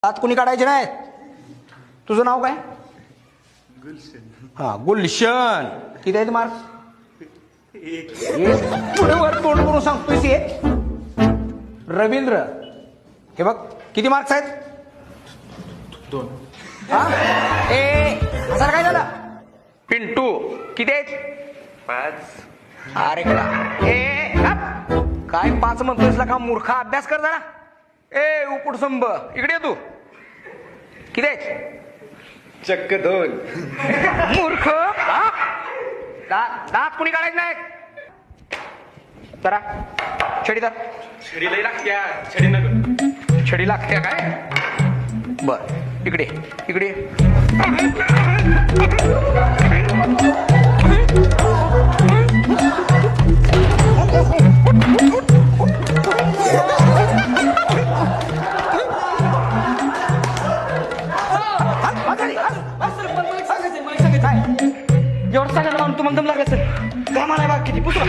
दात कुणी काढायचे नाहीत. तुझं नाव काय? हा गुलशन. किती आहेत मार्क्स? पुढे वर तोंड करून सांगतोयस हे. रवींद्र हे बघ किती मार्क्स आहेत? 2. ए सर काय झालं? पिंटू किती आहेत? 5. अरे ए काय 5 म्हणतोयस का मूर्खा? अभ्यास कर जरा. ए उपुडसंब इकडे ये तू. किती आहेत? चक्क 2. मूर्ख. दात कुणी काढायचे नाहीत. जरा छडी तर. छडी लई लागत्या. छडी नको. छडी लागते काय? बर इकडे इकडे. एवढं सांगायला तुम्हाला दम लागायचं काय म्हणाय बा किती पुस्तक